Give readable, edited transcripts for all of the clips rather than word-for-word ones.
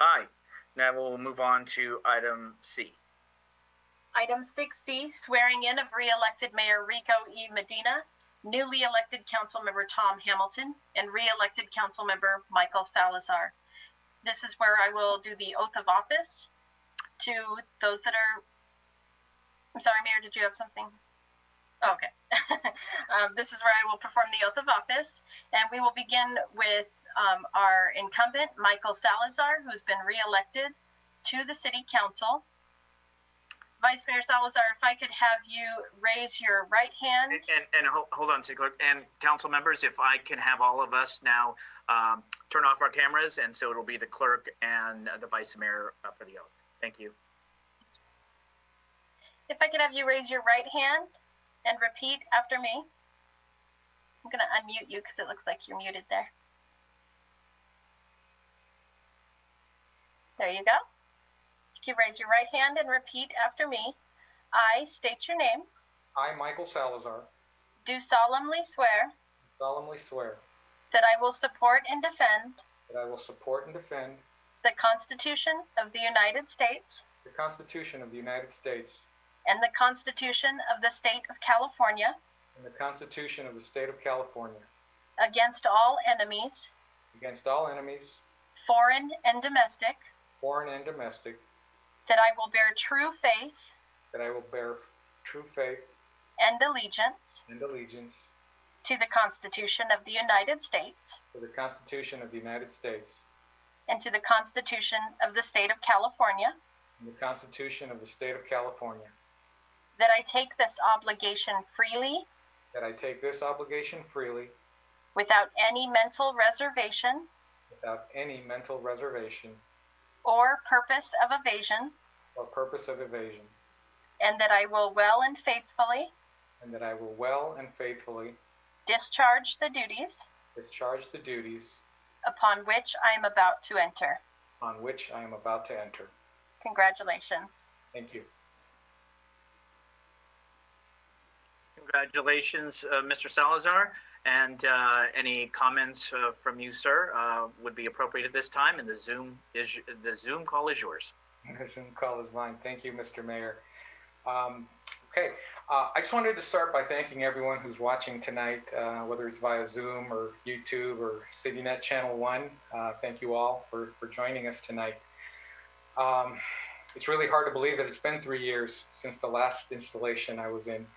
Aye. Now we'll move on to item C. Item 6C, swearing in of re-elected Mayor Rico E. Medina, newly elected Councilmember Tom Hamilton, and re-elected Councilmember Michael Salazar. This is where I will do the oath of office to those that are... I'm sorry, Mayor, did you have something? Okay. This is where I will perform the oath of office, and we will begin with our incumbent, Michael Salazar, who's been re-elected to the City Council. Vice Mayor Salazar, if I could have you raise your right hand. And hold on, City Clerk. And council members, if I can have all of us now turn off our cameras, and so it'll be the clerk and the vice mayor for the oath. Thank you. If I could have you raise your right hand and repeat after me. I'm going to unmute you because it looks like you're muted there. There you go. You can raise your right hand and repeat after me. I state your name. I, Michael Salazar, Do solemnly swear solemnly swear that I will support and defend that I will support and defend the Constitution of the United States the Constitution of the United States and the Constitution of the State of California and the Constitution of the State of California against all enemies, against all enemies, foreign and domestic, foreign and domestic, that I will bear true faith that I will bear true faith and allegiance and allegiance to the Constitution of the United States to the Constitution of the United States and to the Constitution of the State of California, and the Constitution of the State of California, that I take this obligation freely that I take this obligation freely without any mental reservation without any mental reservation or purpose of evasion, or purpose of evasion, and that I will well and faithfully and that I will well and faithfully discharge the duties discharge the duties upon which I am about to enter. on which I am about to enter. Congratulations. Thank you. Congratulations, Mr. Salazar. And any comments from you, sir, would be appropriate at this time. And the Zoom call is yours. The Zoom call is mine. Thank you, Mr. Mayor. Okay, I just wanted to start by thanking everyone who's watching tonight, whether it's via Zoom or YouTube or CityNet Channel 1. Thank you all for joining us tonight. It's really hard to believe that it's been 3 years since the last installation I was in.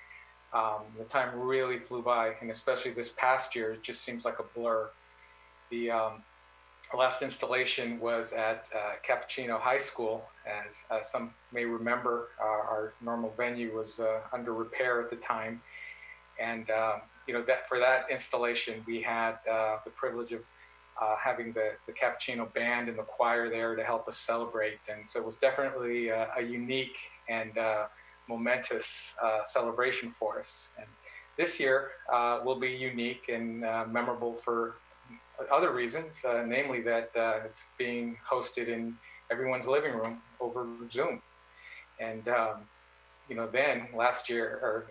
The time really flew by, and especially this past year, it just seems like a blur. The last installation was at Cappuccino High School. As some may remember, our normal venue was under repair at the time, and that for that installation we had the privilege of having the Cappuccino band and the choir there to help us celebrate, and so it was definitely a unique and momentous celebration for us. And this year will be unique and memorable for other reasons, namely that it's being hosted in everyone's living room over Zoom. And then last year, or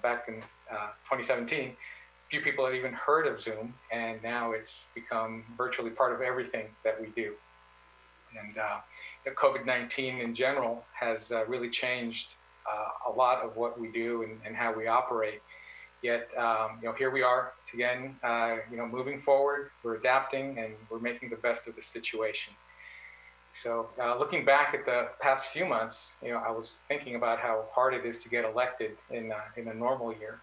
back in 2017, few people had even heard of Zoom, and now it's become virtually part of everything that we do. And COVID-19 in general has really changed a lot of what we do and how we operate. Yet, here we are again, moving forward, we're adapting and we're making the best of the situation. So looking back at the past few months, I was thinking about how hard it is to get elected in a normal year.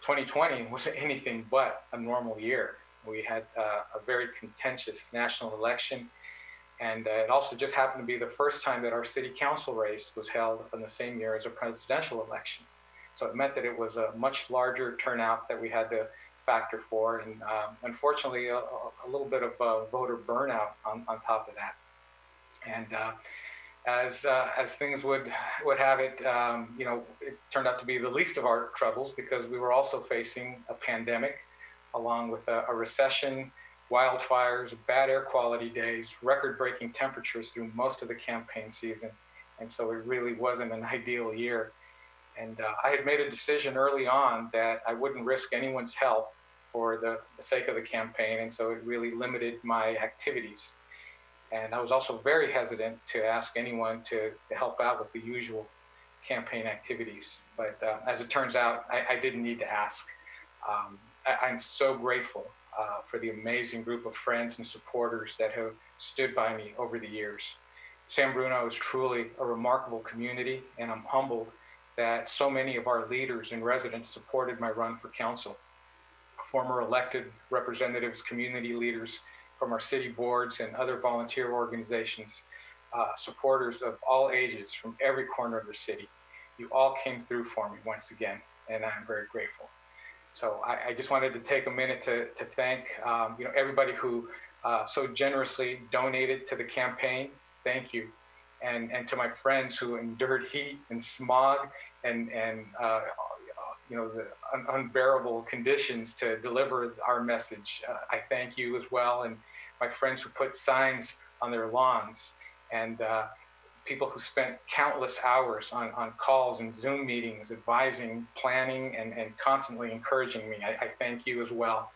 2020 wasn't anything but a normal year. We had a very contentious national election, and it also just happened to be the first time that our city council race was held in the same year as a presidential election. So it meant that it was a much larger turnout that we had to factor for, and unfortunately a little bit of voter burnout on top of that. And as things would have it, it turned out to be the least of our troubles, because we were also facing a pandemic, along with a recession, wildfires, bad air quality days, record-breaking temperatures through most of the campaign season. And so it really wasn't an ideal year. And I had made a decision early on that I wouldn't risk anyone's health for the sake of the campaign, and so it really limited my activities. And I was also very hesitant to ask anyone to help out with the usual campaign activities. But as it turns out, I didn't need to ask. I'm so grateful for the amazing group of friends and supporters that have stood by me over the years. San Bruno is truly a remarkable community, and I'm humbled that so many of our leaders and residents supported my run for council. Former elected representatives, community leaders from our city boards and other volunteer organizations, supporters of all ages from every corner of the city. You all came through for me once again, and I'm very grateful. So I just wanted to take a minute to thank everybody who so generously donated to the campaign. Thank you. And to my friends who endured heat and smog and the unbearable conditions to deliver our message. I thank you as well. And my friends who put signs on their lawns, and people who spent countless hours on calls and Zoom meetings, advising, planning, and constantly encouraging me. I thank you as well.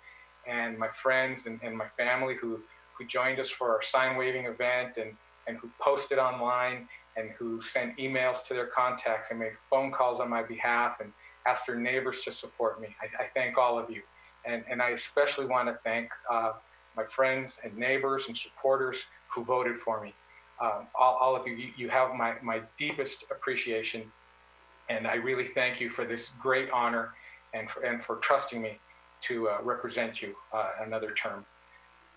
And my friends and my family who joined us for our sign waving event and who posted online and who sent emails to their contacts and made phone calls on my behalf and asked their neighbors to support me. I thank all of you. And I especially want to thank my friends and neighbors and supporters who voted for me. All of you, you have my deepest appreciation. And I really thank you for this great honor and for trusting me to represent you another term.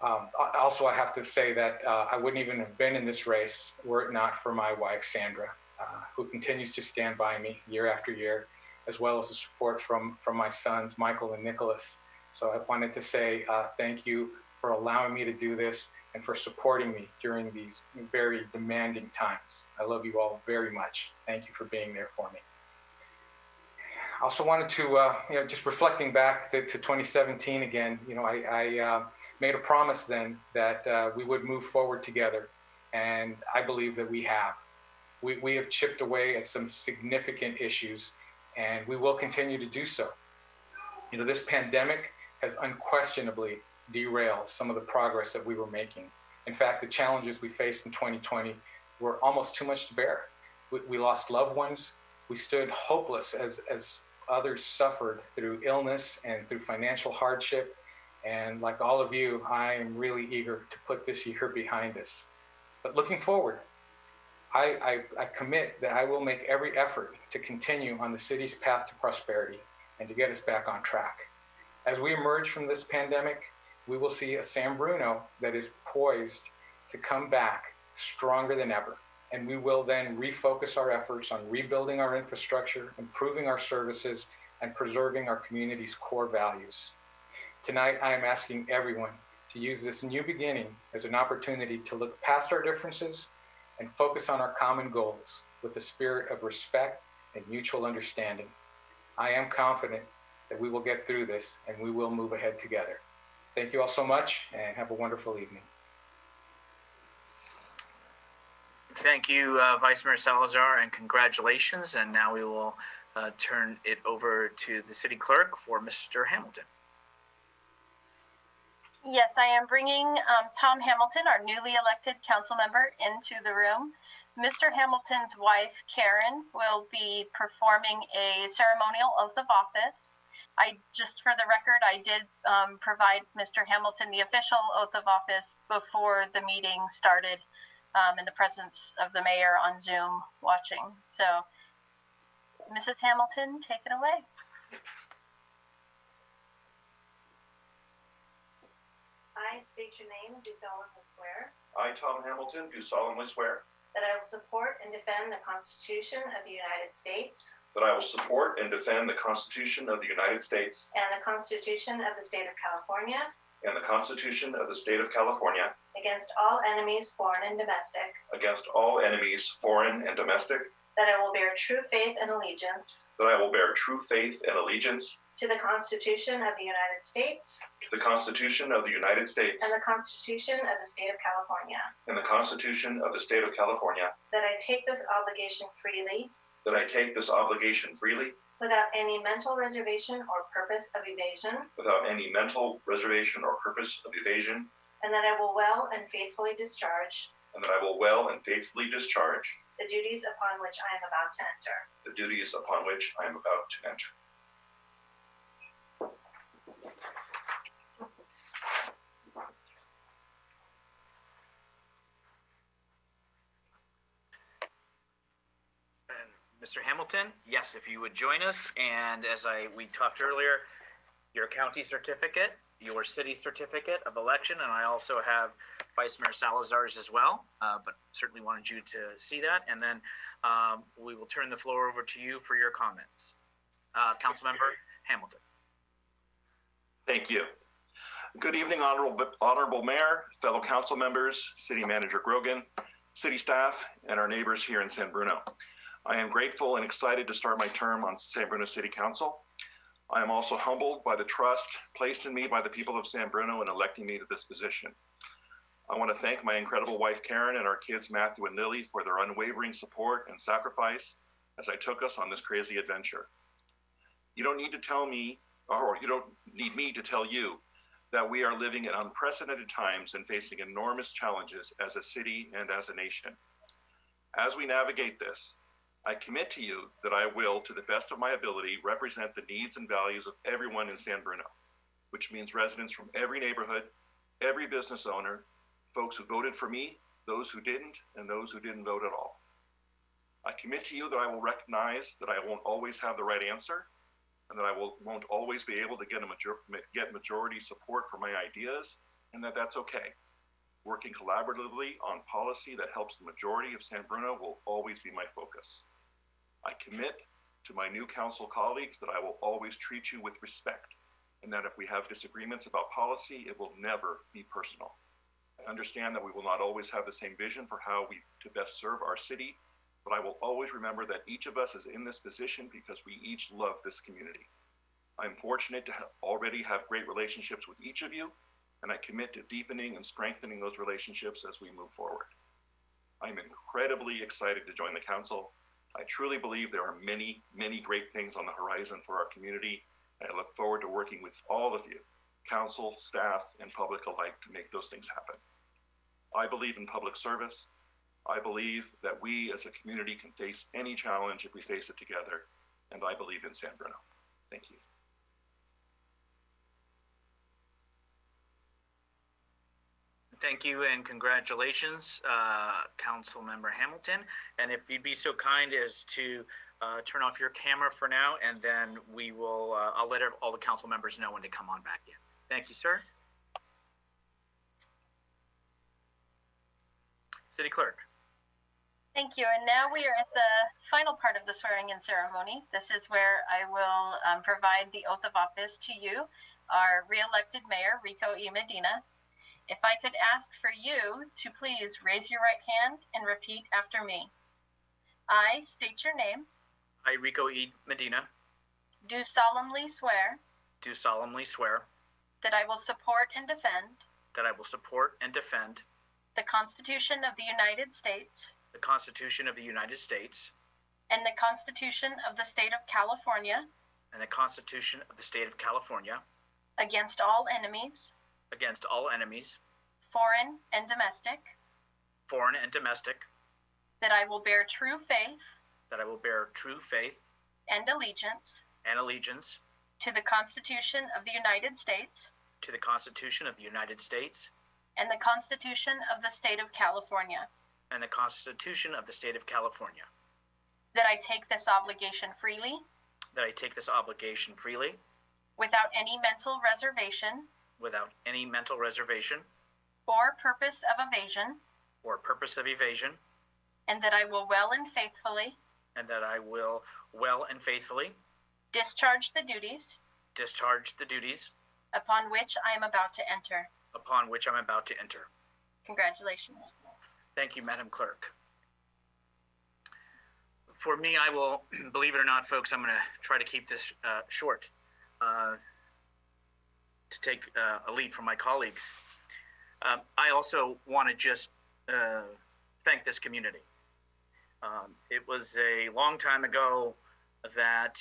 Also, I have to say that I wouldn't even have been in this race were it not for my wife, Sandra, who continues to stand by me year after year, as well as the support from my sons, Michael and Nicholas. So I wanted to say thank you for allowing me to do this and for supporting me during these very demanding times. I love you all very much. Thank you for being there for me. I also wanted to, just reflecting back to 2017 again, I made a promise then that we would move forward together, and I believe that we have. We have chipped away at some significant issues, and we will continue to do so. This pandemic has unquestionably derailed some of the progress that we were making. In fact, the challenges we faced in 2020 were almost too much to bear. We lost loved ones. We stood hopeless as others suffered through illness and through financial hardship. And like all of you, I am really eager to put this year behind us. But looking forward, I commit that I will make every effort to continue on the city's path to prosperity and to get us back on track. As we emerge from this pandemic, we will see a San Bruno that is poised to come back stronger than ever. And we will then refocus our efforts on rebuilding our infrastructure, improving our services, and preserving our community's core values. Tonight, I am asking everyone to use this new beginning as an opportunity to look past our differences and focus on our common goals with a spirit of respect and mutual understanding. I am confident that we will get through this and we will move ahead together. Thank you all so much, and have a wonderful evening. Thank you, Vice Mayor Salazar, and congratulations. And now we will turn it over to the City Clerk for Mr. Hamilton. Yes, I am bringing Tom Hamilton, our newly elected council member, into the room. Mr. Hamilton's wife, Karen, will be performing a ceremonial oath of office. Just for the record, I did provide Mr. Hamilton the official oath of office before the meeting started in the presence of the mayor on Zoom watching. So, Mrs. Hamilton, take it away. I state your name, do solemnly swear I, Tom Hamilton, do solemnly swear that I will support and defend the Constitution of the United States that I will support and defend the Constitution of the United States and the Constitution of the State of California and the Constitution of the State of California against all enemies, foreign and domestic, against all enemies, foreign and domestic, that I will bear true faith and allegiance that I will bear true faith and allegiance to the Constitution of the United States to the Constitution of the United States and the Constitution of the State of California, and the Constitution of the State of California, that I take this obligation freely that I take this obligation freely without any mental reservation or purpose of evasion, without any mental reservation or purpose of evasion, and that I will well and faithfully discharge and that I will well and faithfully discharge the duties upon which I am about to enter. the duties upon which I am about to enter. And Mr. Hamilton, yes, if you would join us, and as we talked earlier, your county certificate, your city certificate of election, and I also have Vice Mayor Salazar's as well, but certainly wanted you to see that, and then we will turn the floor over to you for your comments. Councilmember Hamilton. Thank you. Good evening, Honorable Mayor, fellow council members, City Manager Grogan, city staff, and our neighbors here in San Bruno. I am grateful and excited to start my term on San Bruno City Council. I am also humbled by the trust placed in me by the people of San Bruno in electing me to this position. I want to thank my incredible wife, Karen, and our kids, Matthew and Lily, for their unwavering support and sacrifice as I took us on this crazy adventure. You don't need to tell me, or you don't need me to tell you, that we are living in unprecedented times and facing enormous challenges as a city and as a nation. As we navigate this, I commit to you that I will, to the best of my ability, represent the needs and values of everyone in San Bruno, which means residents from every neighborhood, every business owner, folks who voted for me, those who didn't, and those who didn't vote at all. I commit to you that I will recognize that I won't always have the right answer, and that I won't always be able to get majority support for my ideas, and that that's okay. Working collaboratively on policy that helps the majority of San Bruno will always be my focus. I commit to my new council colleagues that I will always treat you with respect, and that if we have disagreements about policy, it will never be personal. I understand that we will not always have the same vision for how to best serve our city, but I will always remember that each of us is in this position because we each love this community. I'm fortunate to already have great relationships with each of you, and I commit to deepening and strengthening those relationships as we move forward. I'm incredibly excited to join the council. I truly believe there are many, many great things on the horizon for our community, and I look forward to working with all of you, council, staff, and public alike, to make those things happen. I believe in public service. I believe that we as a community can face any challenge if we face it together, and I believe in San Bruno. Thank you. Thank you and congratulations, Councilmember Hamilton. And if you'd be so kind as to turn off your camera for now, and then we will, I'll let all the council members know when to come on back in. Thank you, sir. City Clerk. Thank you. And now we are at the final part of the swearing-in ceremony. This is where I will provide the oath of office to you, our re-elected mayor, Rico E. Medina. If I could ask for you to please raise your right hand and repeat after me. I state your name. I, Rico E. Medina, Do solemnly swear do solemnly swear that I will support and defend that I will support and defend the Constitution of the United States the Constitution of the United States and the Constitution of the State of California and the Constitution of the State of California against all enemies, against all enemies, foreign and domestic, foreign and domestic, that I will bear true faith that I will bear true faith and allegiance and allegiance to the Constitution of the United States to the Constitution of the United States and the Constitution of the State of California, and the Constitution of the State of California, that I take this obligation freely that I take this obligation freely without any mental reservation without any mental reservation or purpose of evasion, or purpose of evasion, and that I will well and faithfully and that I will well and faithfully discharge the duties upon which I am about to enter. Congratulations. Thank you, Madam Clerk. For me, I will, believe it or not, folks, I'm going to try to keep this short to take a lead from my colleagues. I also want to just thank this community. It was a long time ago that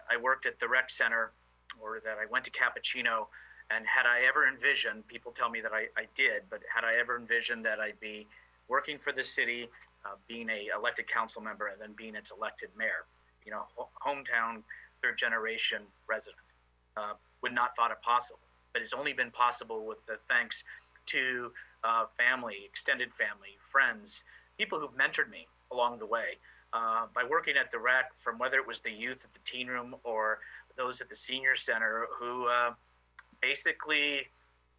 I worked at the rec center, or that I went to Cappuccino And had I ever envisioned, people tell me that I did, but had I ever envisioned that I'd be working for the city, being a elected council member, and then being its elected mayor, hometown, third generation resident, would not thought it possible. But it's only been possible with the thanks to family, extended family, friends, people who've mentored me along the way. By working at the rec, from whether it was the youth at the teen room or those at the senior center who basically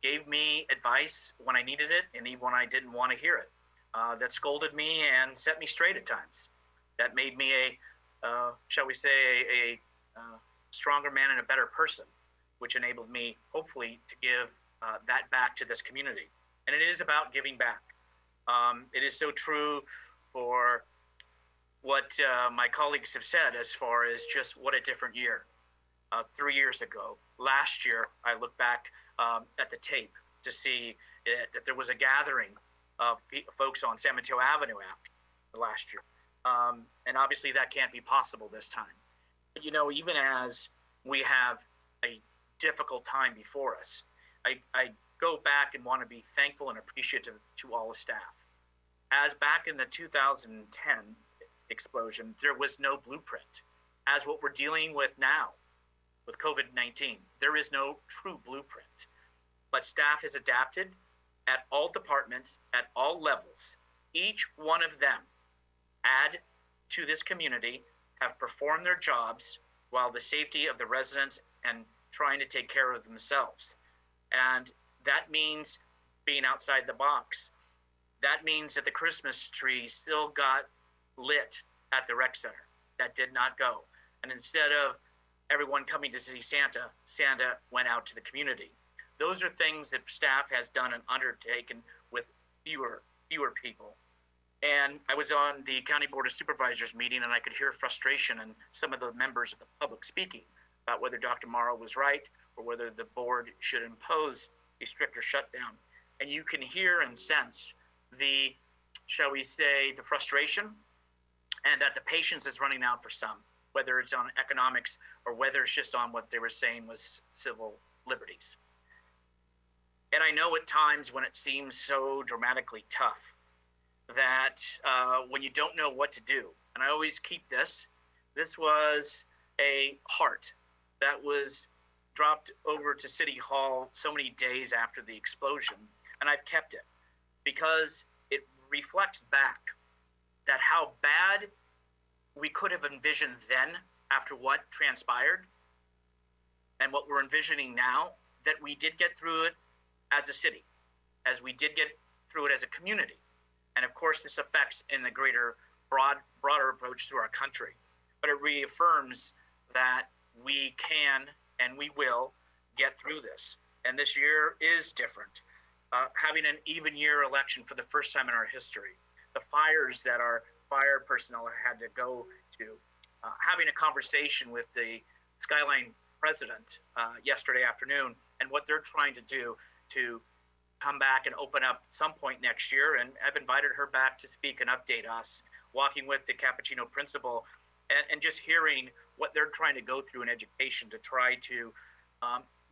gave me advice when I needed it and even when I didn't want to hear it. That scolded me and set me straight at times. That made me shall we say, a stronger man and a better person, which enabled me, hopefully, to give that back to this community. And it is about giving back. It is so true for what my colleagues have said as far as just what a different year. 3 years ago, last year, I look back at the tape to see that there was a gathering of folks on San Mateo Avenue after last year. And obviously that can't be possible this time. But even as we have a difficult time before us, I go back and want to be thankful and appreciative to all the staff. As back in the 2010 explosion, there was no blueprint. As what we're dealing with now with COVID-19, there is no true blueprint. But staff has adapted at all departments, at all levels. Each one of them add to this community, have performed their jobs while the safety of the residents and trying to take care of themselves. And that means being outside the box. That means that the Christmas tree still got lit at the rec center. That did not go. And instead of everyone coming to see Santa, Santa went out to the community. Those are things that staff has done and undertaken with fewer people. And I was on the County Board of Supervisors meeting, and I could hear frustration in some of the members of the public speaking about whether Dr. Morrow was right or whether the board should impose a stricter shutdown. And you can hear and sense the, shall we say, the frustration, and that the patience is running out for some, whether it's on economics or whether it's just on what they were saying was civil liberties. And I know at times when it seems so dramatically tough that when you don't know what to do, and I always keep this was a heart that was dropped over to City Hall so many days after the explosion, and I've kept it because it reflects back that how bad we could have envisioned then after what transpired and what we're envisioning now, that we did get through it as a city, as we did get through it as a community. And of course, this affects in the greater, broader approach to our country. But it reaffirms that we can and we will get through this. And this year is different. Having an even year election for the first time in our history, the fires that our fire personnel had to go to, having a conversation with the Skyline president yesterday afternoon and what they're trying to do to come back and open up some point next year. And I've invited her back to speak and update us, walking with the Cappuccino principal and just hearing what they're trying to go through in education to try to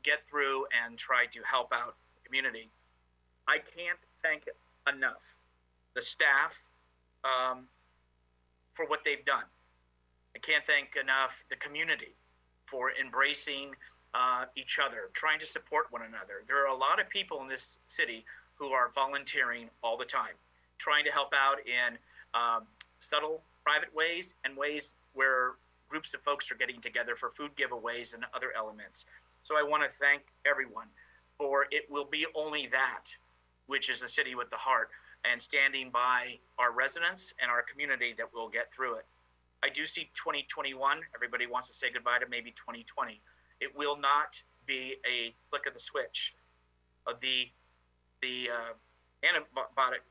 get through and try to help out the community. I can't thank enough the staff for what they've done. I can't thank enough the community for embracing each other, trying to support one another. There are a lot of people in this city who are volunteering all the time, trying to help out in subtle, private ways and ways where groups of folks are getting together for food giveaways and other elements. So I want to thank everyone, for it will be only that, which is a city with the heart, and standing by our residents and our community, that we'll get through it. I do see 2021. Everybody wants to say goodbye to maybe 2020. It will not be a flick of the switch. The antibiotic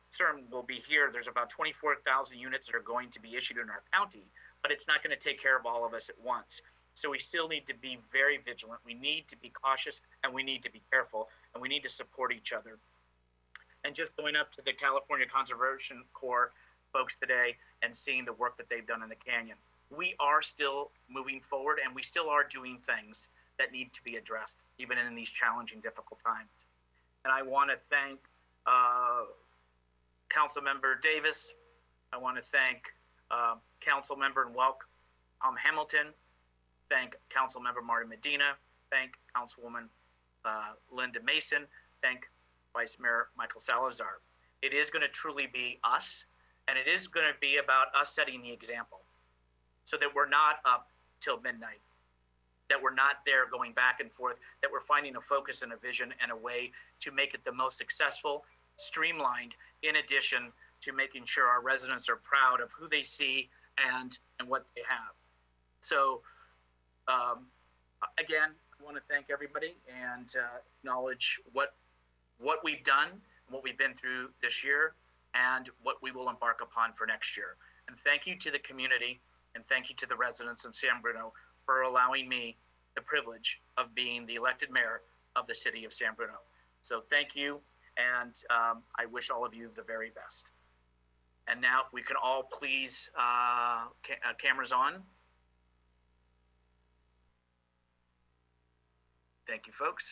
serum will be here. There's about 24,000 units that are going to be issued in our county, but it's not going to take care of all of us at once. So we still need to be very vigilant. We need to be cautious, and we need to be careful, and we need to support each other. And just going up to the California Conservation Corps folks today and seeing the work that they've done in the canyon. We are still moving forward, and we still are doing things that need to be addressed. even in these challenging, difficult times. And I want to thank Councilmember Davis. I want to thank Councilmember and welcome Hamilton. Thank Councilmember Martin Medina. Thank Councilwoman Linda Mason. Thank Vice Mayor Michael Salazar. It is going to truly be us, and it is going to be about us setting the example so that we're not up till midnight, that we're not there going back and forth, that we're finding a focus and a vision and a way to make it the most successful, streamlined, in addition to making sure our residents are proud of who they see and what they have. So again, I want to thank everybody and acknowledge what we've done, what we've been through this year, and what we will embark upon for next year. And thank you to the community, and thank you to the residents of San Bruno for allowing me the privilege of being the elected mayor of the city of San Bruno. So thank you, and I wish all of you the very best. And now if we can all please, cameras on. Thank you, folks.